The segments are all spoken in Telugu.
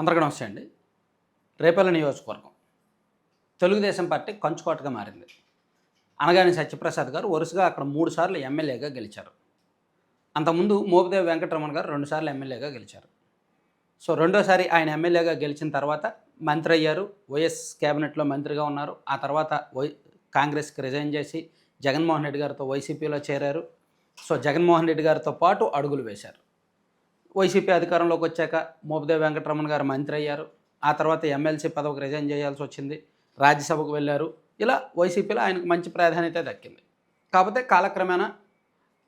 అందరికీ నమస్తే అండి. రేపల్లె నియోజకవర్గం తెలుగుదేశం పార్టీ కంచుకోటగా మారింది. అనగాని సత్యప్రసాద్ గారు వరుసగా అక్కడ 3 సార్లు ఎమ్మెల్యేగా గెలిచారు. అంతకుముందు మోపిదేవి వెంకటరమణ గారు 2 సార్లు ఎమ్మెల్యేగా గెలిచారు. సో రెండోసారి ఆయన ఎమ్మెల్యేగా గెలిచిన తర్వాత మంత్రి అయ్యారు. వైఎస్ క్యాబినెట్లో మంత్రిగా ఉన్నారు. ఆ తర్వాత కాంగ్రెస్కి రిజైన్ చేసి జగన్మోహన్ రెడ్డి గారితో వైసీపీలో చేరారు. సో జగన్మోహన్ రెడ్డి గారితో పాటు అడుగులు వేశారు. వైసీపీ అధికారంలోకి వచ్చాక మోపిదేవి వెంకటరమణ గారు మంత్రి అయ్యారు. ఆ తర్వాత ఎమ్మెల్సీ పదవికి రిజైన్ చేయాల్సి వచ్చింది. రాజ్యసభకు వెళ్ళారు. ఇలా వైసీపీలో ఆయనకు మంచి ప్రాధాన్యత దక్కింది. కాకపోతే కాలక్రమేణా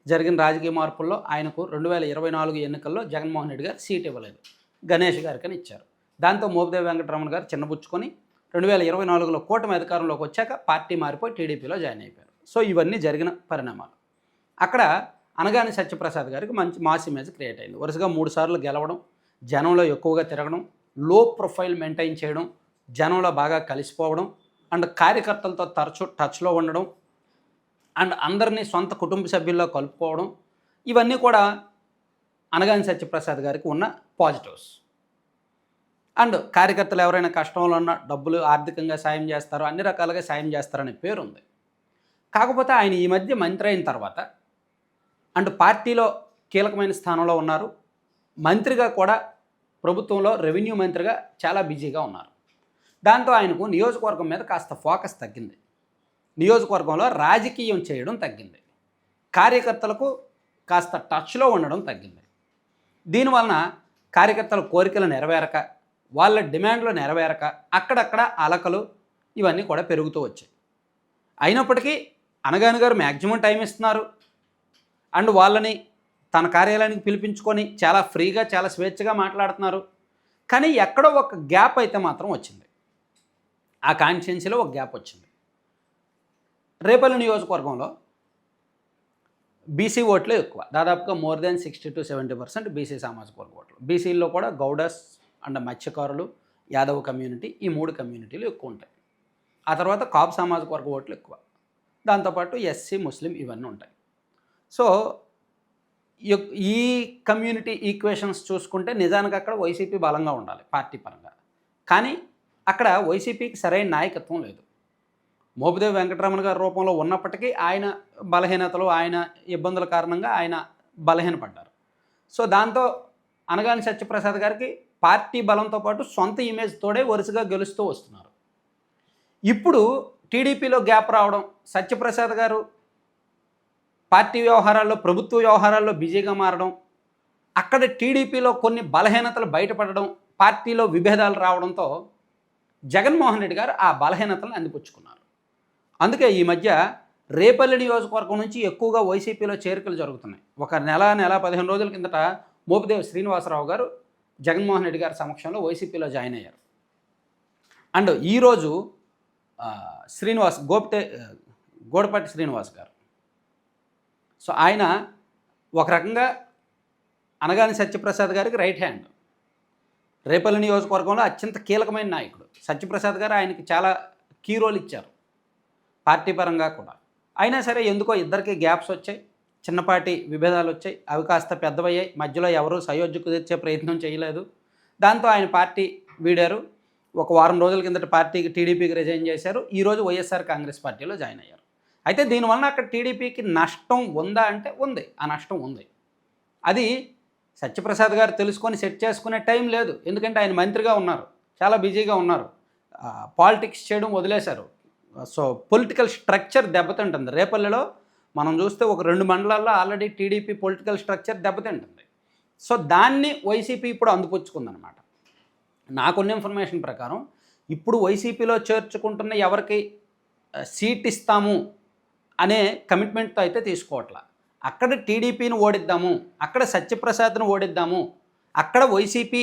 జరిగిన రాజకీయ మార్పుల్లో ఆయనకు 2024 ఎన్నికల్లో జగన్మోహన్ రెడ్డి గారు సీట్ ఇవ్వలేదు. గణేష్ గారికని ఇచ్చారు. దాంతో మోపిదేవి వెంకటరమణ గారు చిన్నబుచ్చుకొని 2024లో కూటమి అధికారంలోకి వచ్చాక పార్టీ మారిపోయి టీడీపీలో జాయిన్ అయిపోయారు. సో ఇవన్నీ జరిగిన పరిణామాలు. అక్కడ అనగాని సత్యప్రసాద్ గారికి మంచి మాస్ ఇమేజ్ క్రియేట్ అయింది. వరుసగా 3 సార్లు గెలవడం, జనంలో ఎక్కువగా తిరగడం, లో ప్రొఫైల్ మెయింటైన్ చేయడం, జనంలో బాగా కలిసిపోవడం అండ్ కార్యకర్తలతో తరచూ టచ్లో ఉండడం అండ్ అందరినీ సొంత కుటుంబ సభ్యుల్లో కలుపుకోవడం, ఇవన్నీ కూడా అనగాని సత్యప్రసాద్ గారికి ఉన్న పాజిటివ్స్. అండ్ కార్యకర్తలు ఎవరైనా కష్టంలో ఉన్న డబ్బులు ఆర్థికంగా సాయం చేస్తారు, అన్ని రకాలుగా సాయం చేస్తారనే పేరు ఉంది. కాకపోతే ఆయన ఈ మధ్య మంత్రి అయిన తర్వాత అండ్ పార్టీలో కీలకమైన స్థానంలో ఉన్నారు. మంత్రిగా కూడా ప్రభుత్వంలో రెవెన్యూ మంత్రిగా చాలా బిజీగా ఉన్నారు. దాంతో ఆయనకు నియోజకవర్గం మీద కాస్త ఫోకస్ తగ్గింది. నియోజకవర్గంలో రాజకీయం చేయడం తగ్గింది. కార్యకర్తలకు కాస్త టచ్లో ఉండడం తగ్గింది. దీనివలన కార్యకర్తల కోరికలు నెరవేరక, వాళ్ళ డిమాండ్లు నెరవేరక అక్కడక్కడ అలకలు ఇవన్నీ కూడా పెరుగుతూ వచ్చాయి. అయినప్పటికీ అనగాని గారు మ్యాక్సిమం టైం ఇస్తున్నారు అండ్ వాళ్ళని తన కార్యాలయానికి పిలిపించుకొని చాలా ఫ్రీగా చాలా స్వేచ్ఛగా మాట్లాడుతున్నారు. కానీ ఎక్కడో ఒక గ్యాప్ అయితే మాత్రం వచ్చింది. ఆ కాన్స్టిట్యున్సీలో ఒక గ్యాప్ వచ్చింది. రేపల్లి నియోజకవర్గంలో బీసీ ఓట్లే ఎక్కువ, దాదాపుగా మోర్ దాన్ 60 to 70% బీసీ సామాజిక వర్గ ఓట్లు. బీసీల్లో కూడా గౌడస్ అండ్ మత్స్యకారులు, యాదవ్ కమ్యూనిటీ, ఈ 3 కమ్యూనిటీలు ఎక్కువ ఉంటాయి. ఆ తర్వాత కాపు సామాజిక వర్గ ఓట్లు ఎక్కువ, దాంతోపాటు ఎస్సీ, ముస్లిం ఇవన్నీ ఉంటాయి. సో ఈ కమ్యూనిటీ ఈక్వేషన్స్ చూసుకుంటే నిజానికి అక్కడ వైసీపీ బలంగా ఉండాలి పార్టీ పరంగా. కానీ అక్కడ వైసీపీకి సరైన నాయకత్వం లేదు. మోపిదేవి వెంకటరమణ గారి రూపంలో ఉన్నప్పటికీ ఆయన బలహీనతలు, ఆయన ఇబ్బందుల కారణంగా ఆయన బలహీనపడ్డారు. సో దాంతో అనగాని సత్యప్రసాద్ గారికి పార్టీ బలంతో పాటు సొంత ఇమేజ్ తోడే వరుసగా గెలుస్తూ వస్తున్నారు. ఇప్పుడు టీడీపీలో గ్యాప్ రావడం, సత్యప్రసాద్ గారు పార్టీ వ్యవహారాల్లో, ప్రభుత్వ వ్యవహారాల్లో బిజీగా మారడం, అక్కడ టీడీపీలో కొన్ని బలహీనతలు బయటపడడం, పార్టీలో విభేదాలు రావడంతో జగన్మోహన్ రెడ్డి గారు ఆ బలహీనతలను అందిపుచ్చుకున్నారు. అందుకే ఈ మధ్య రేపల్లి నియోజకవర్గం నుంచి ఎక్కువగా వైసీపీలో చేరికలు జరుగుతున్నాయి. ఒక నెల 15 రోజుల కిందట మోపిదేవి శ్రీనివాసరావు గారు జగన్మోహన్ రెడ్డి గారి సమక్షంలో వైసీపీలో జాయిన్ అయ్యారు. అండ్ ఈరోజు గోడపాటి శ్రీనివాస్ గారు, సో ఆయన ఒక రకంగా అనగాని సత్యప్రసాద్ గారికి రైట్ హ్యాండ్. రేపల్లి నియోజకవర్గంలో అత్యంత కీలకమైన నాయకుడు సత్యప్రసాద్ గారు. ఆయనకి చాలా కీ రోల్ ఇచ్చారు పార్టీ పరంగా కూడా. అయినా సరే ఎందుకో ఇద్దరికి గ్యాప్స్ వచ్చాయి, చిన్నపాటి విభేదాలు వచ్చాయి, అవి కాస్త పెద్దవయ్యాయి. మధ్యలో ఎవరూ సయోధ్య కుదిర్చే ప్రయత్నం చేయలేదు. దాంతో ఆయన పార్టీ వీడారు. ఒక వారం రోజుల కిందట టీడీపీకి రిజైన్ చేశారు. ఈరోజు వైఎస్ఆర్ కాంగ్రెస్ పార్టీలో జాయిన్ అయ్యారు. అయితే దీనివల్ల అక్కడ టీడీపీకి నష్టం ఉందా అంటే ఉంది, ఆ నష్టం ఉంది. అది సత్యప్రసాద్ గారు తెలుసుకొని సెట్ చేసుకునే టైం లేదు. ఎందుకంటే ఆయన మంత్రిగా ఉన్నారు, చాలా బిజీగా ఉన్నారు, పాలిటిక్స్ చేయడం వదిలేశారు. సో పొలిటికల్ స్ట్రక్చర్ దెబ్బతింటుంది. రేపల్లిలో మనం చూస్తే ఒక 2 మండలాల్లో ఆల్రెడీ టీడీపీ పొలిటికల్ స్ట్రక్చర్ దెబ్బతింటుంది. సో దాన్ని వైసీపీ ఇప్పుడు అందిపుచ్చుకుందనమాట. నాకున్న ఇన్ఫర్మేషన్ ప్రకారం ఇప్పుడు వైసీపీలో చేర్చుకుంటున్న ఎవరికి సీట్ ఇస్తాము అనే కమిట్మెంట్తో అయితే తీసుకోవట్లా. అక్కడ టీడీపీని ఓడిద్దాము, అక్కడ సత్యప్రసాద్ను ఓడిద్దాము, అక్కడ వైసీపీ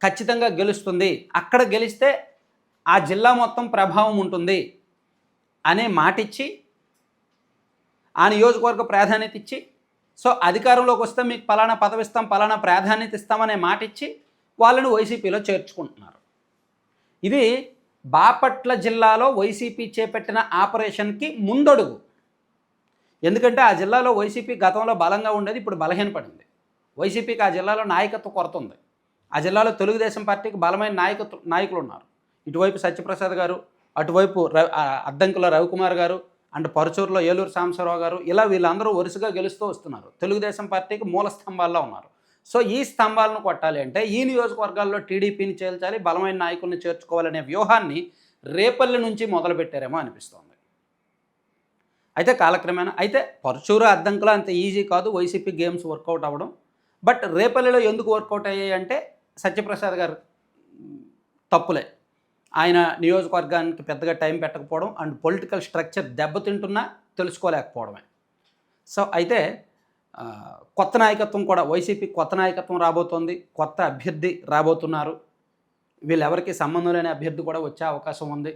ఖచ్చితంగా గెలుస్తుంది, అక్కడ గెలిస్తే ఆ జిల్లా మొత్తం ప్రభావం ఉంటుంది అనే మాటిచ్చి, ఆ నియోజకవర్గ ప్రాధాన్యత ఇచ్చి, సో అధికారంలోకి వస్తే మీకు పలానా పదవి ఇస్తాం, పలానా ప్రాధాన్యత ఇస్తామనే మాటిచ్చి వాళ్ళని వైసీపీలో చేర్చుకుంటున్నారు. ఇది బాపట్ల జిల్లాలో వైసీపీ చేపట్టిన ఆపరేషన్కి ముందడుగు. ఎందుకంటే ఆ జిల్లాలో వైసీపీ గతంలో బలంగా ఉండేది, ఇప్పుడు బలహీనపడింది. వైసీపీకి ఆ జిల్లాలో నాయకత్వ కొరత ఉంది. ఆ జిల్లాలో తెలుగుదేశం పార్టీకి బలమైన నాయకులు ఉన్నారు. ఇటువైపు సత్యప్రసాద్ గారు, అటువైపు అద్దంకుల రవికుమార్ గారు, అండ్ పరుచూరులో ఏలూరు సాంబశివరావు గారు, ఇలా వీళ్ళందరూ వరుసగా గెలుస్తూ వస్తున్నారు. తెలుగుదేశం పార్టీకి మూల స్తంభాల్లో ఉన్నారు. సో ఈ స్తంభాలను కొట్టాలి అంటే ఈ నియోజకవర్గాల్లో టీడీపీని చేల్చాలి, బలమైన నాయకుల్ని చేర్చుకోవాలనే వ్యూహాన్ని రేపల్లి నుంచి మొదలుపెట్టారేమో అనిపిస్తోంది. అయితే కాలక్రమేణా అయితే పరుచూరు అద్దంకుల అంత ఈజీ కాదు వైసీపీ గేమ్స్ వర్కౌట్ అవ్వడం. బట్ రేపల్లిలో ఎందుకు వర్కౌట్ అయ్యాయి అంటే సత్యప్రసాద్ గారు తప్పులే. ఆయన నియోజకవర్గానికి పెద్దగా టైం పెట్టకపోవడం అండ్ పొలిటికల్ స్ట్రక్చర్ దెబ్బతింటున్నా తెలుసుకోలేకపోవడమే. సో అయితే కొత్త నాయకత్వం కూడా వైసీపీ కొత్త నాయకత్వం రాబోతోంది, కొత్త అభ్యర్థి రాబోతున్నారు. వీళ్ళెవరికి సంబంధం లేని అభ్యర్థి కూడా వచ్చే అవకాశం ఉంది.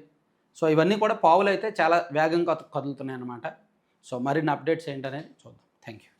సో ఇవన్నీ కూడా పావులైతే చాలా వేగంగా కదులుతున్నాయి అన్నమాట. సో మరిన్ని అప్డేట్స్ ఏంటనేది చూద్దాం. Thank you.